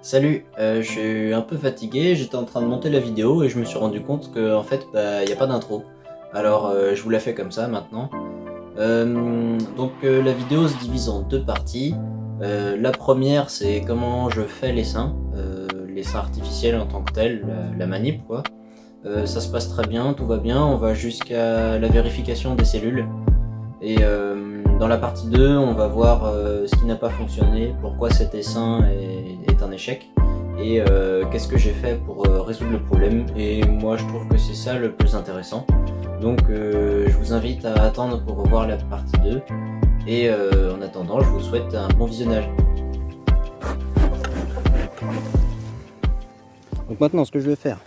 Salut, je suis un peu fatigué, j'étais en train de monter la vidéo et je me suis rendu compte que en fait il n'y a pas d'intro. Alors je vous la fais comme ça maintenant. La vidéo se divise en deux parties. La première c'est comment je fais les seins artificiels en tant que tels, la manip quoi. Ça se passe très bien, tout va bien, on va jusqu'à la vérification des cellules. Et dans la partie 2, on va voir ce qui n'a pas fonctionné, pourquoi cet essaim est un échec, et qu'est-ce que j'ai fait pour résoudre le problème. Et moi, je trouve que c'est ça le plus intéressant. Donc, je vous invite à attendre pour revoir la partie 2. Et en attendant, je vous souhaite un bon visionnage. Donc maintenant, ce que je vais faire,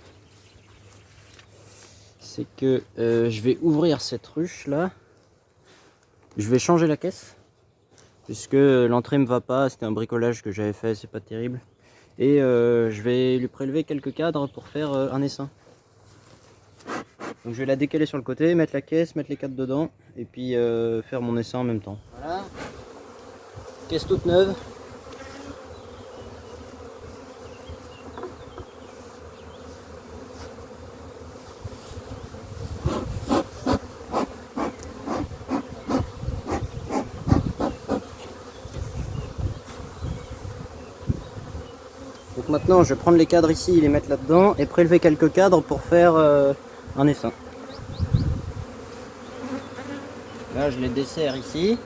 c'est que je vais ouvrir cette ruche là. Je vais changer la caisse puisque l'entrée me va pas, c'était un bricolage que j'avais fait, c'est pas terrible. Et je vais lui prélever quelques cadres pour faire un essaim. Donc je vais la décaler sur le côté, mettre la caisse, mettre les cadres dedans et puis faire mon essaim en même temps. Voilà, caisse toute neuve. Donc maintenant je vais prendre les cadres ici, les mettre là-dedans et prélever quelques cadres pour faire un essaim. Là je les desserre ici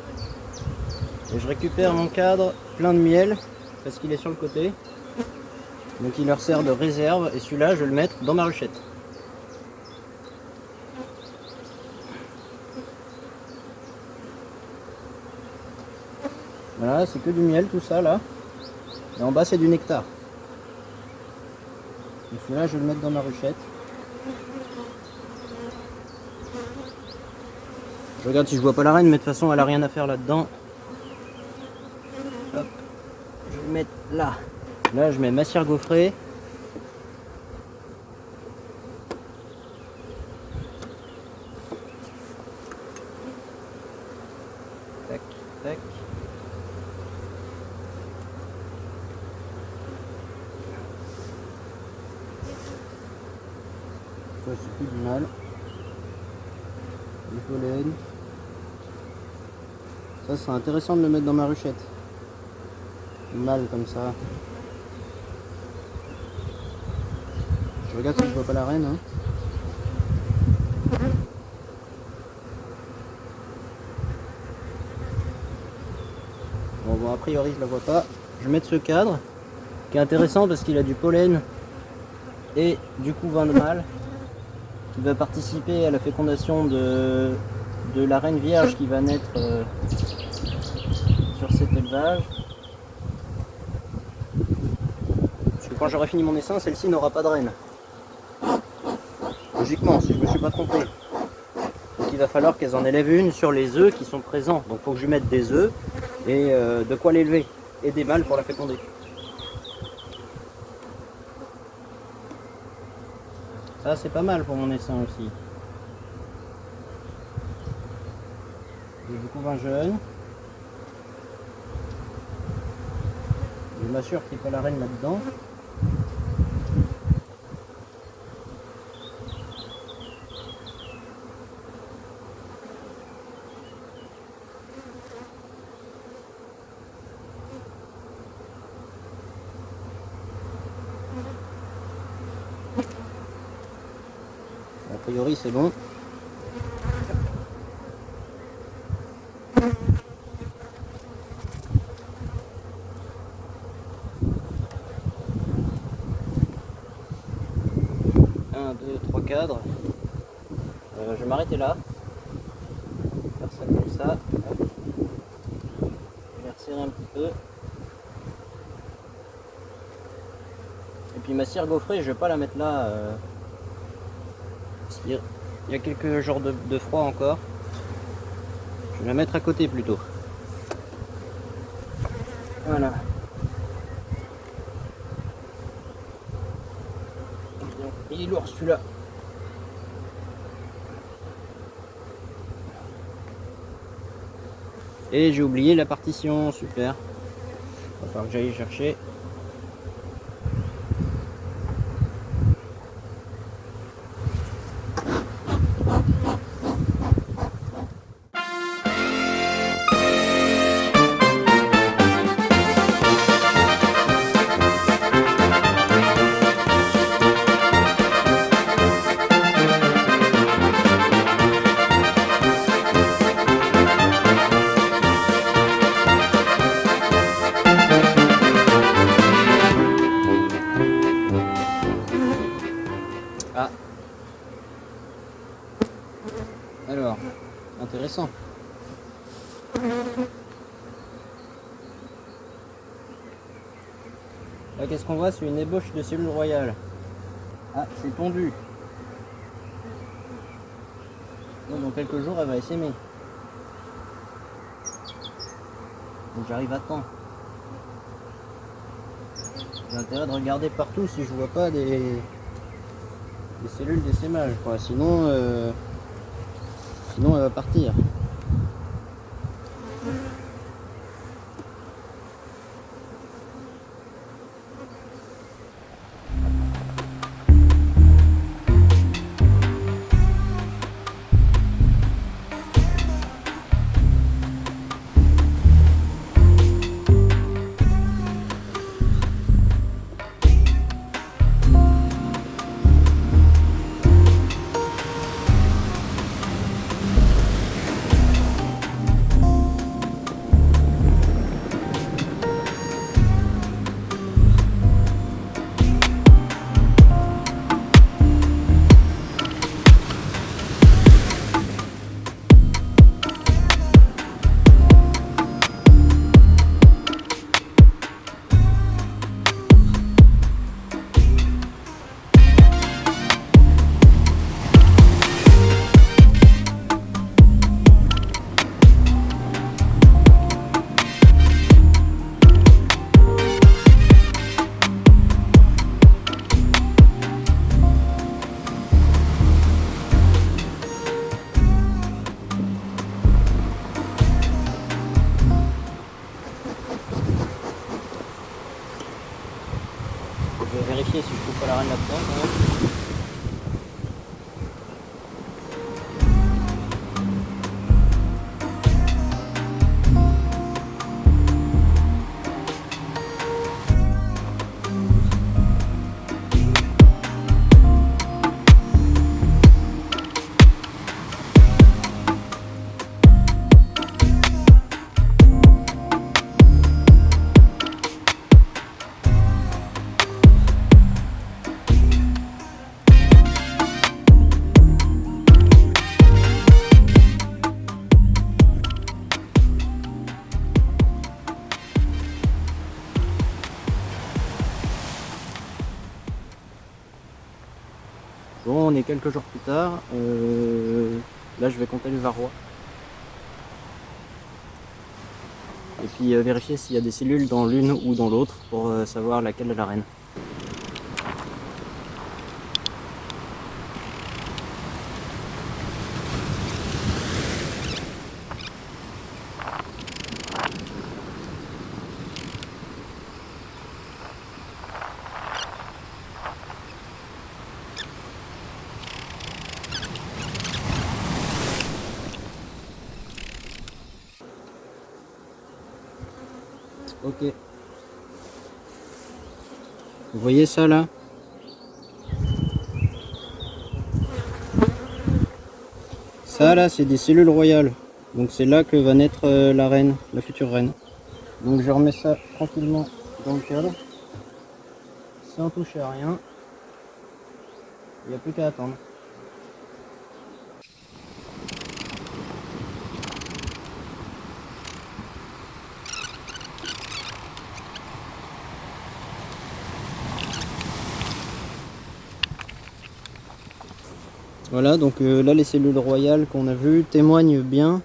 et je récupère mon cadre plein de miel parce qu'il est sur le côté. Donc il leur sert de réserve et celui-là je vais le mettre dans ma ruchette. Voilà, c'est que du miel tout ça là. Et en bas c'est du nectar. Et celui-là je vais le mettre dans ma ruchette. Je regarde si je vois pas la reine, mais de toute façon elle a rien à faire là-dedans. Hop, je vais le mettre là. Là je mets ma cire gaufrée. Tac, tac. Ça c'est plus du mal. Le pollen. Ça serait intéressant de le mettre dans ma ruchette. Mal comme ça. Je regarde si je vois pas la reine. Hein. Bon, a priori je la vois pas. Je vais mettre ce cadre qui est intéressant parce qu'il a du pollen et du couvain de mâle qui va participer à la fécondation de la reine vierge qui va naître sur cet élevage. Parce que quand j'aurai fini mon essaim, celle-ci n'aura pas de reine. Logiquement, si je ne me suis pas trompé. Donc il va falloir qu'elles en élèvent une sur les œufs qui sont présents. Donc il faut que je lui mette des œufs et de quoi l'élever. Et des mâles pour la féconder. Ça c'est pas mal pour mon essaim aussi. J'ai du couvain jeune. Je m'assure qu'il n'y a pas la reine là-dedans. A priori c'est bon. Un, deux, trois cadres. Je vais m'arrêter là. Faire ça comme ça. Hop. Je vais resserrer un petit peu. Et puis ma cire gaufrée, je vais pas la mettre là. Il y a quelques jours de froid encore. Je vais la mettre à côté plutôt. Voilà. Il est lourd celui-là. Et j'ai oublié la partition, super. Il va falloir que j'aille chercher. intéressant. Là, qu'est-ce qu'on voit? C'est une ébauche de cellule royale. Ah, c'est tondu. Donc, dans quelques jours, elle va essaimer. Donc j'arrive à temps. J'ai intérêt de regarder partout si je vois pas des cellules d'essaimage, quoi. Sinon elle va partir. Je vais vérifier si je trouve pas la reine là-dedans. Bon, on est quelques jours plus tard. Là, je vais compter le varroa. Et puis vérifier s'il y a des cellules dans l'une ou dans l'autre pour savoir laquelle est la reine. Ok. Vous voyez ça là? Ça là, c'est des cellules royales. Donc c'est là que va naître la reine, la future reine. Donc je remets ça tranquillement dans le cadre, sans toucher à rien. Il n'y a plus qu'à attendre. Voilà, donc là les cellules royales qu'on a vues témoignent bien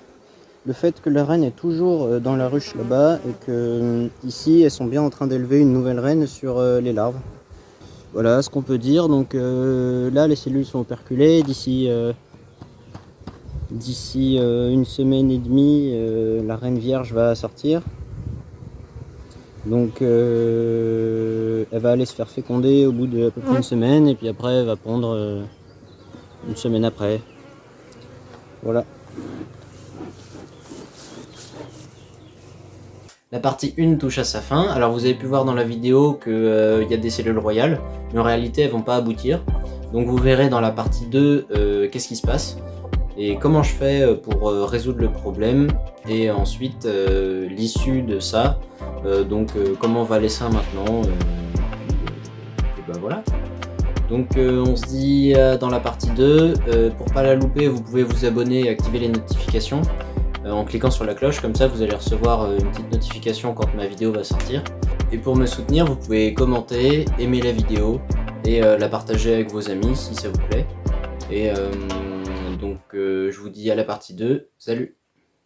le fait que la reine est toujours dans la ruche là-bas et que ici elles sont bien en train d'élever une nouvelle reine sur les larves. Voilà ce qu'on peut dire. Donc là les cellules sont operculées. D'ici une semaine et demie, la reine vierge va sortir. Donc elle va aller se faire féconder au bout de à peu près une semaine et puis après elle va pondre une semaine après. Voilà. La partie 1 touche à sa fin. Alors vous avez pu voir dans la vidéo qu'il y a des cellules royales, mais en réalité elles vont pas aboutir. Donc vous verrez dans la partie 2 qu'est-ce qui se passe et comment je fais pour résoudre le problème, et ensuite l'issue de ça, comment on va l'essaim maintenant, et ben voilà. Donc on se dit dans la partie 2. Pour pas la louper, vous pouvez vous abonner et activer les notifications en cliquant sur la cloche, comme ça vous allez recevoir une petite notification quand ma vidéo va sortir. Et pour me soutenir, vous pouvez commenter, aimer la vidéo et la partager avec vos amis si ça vous plaît. Et donc je vous dis à la partie 2, salut!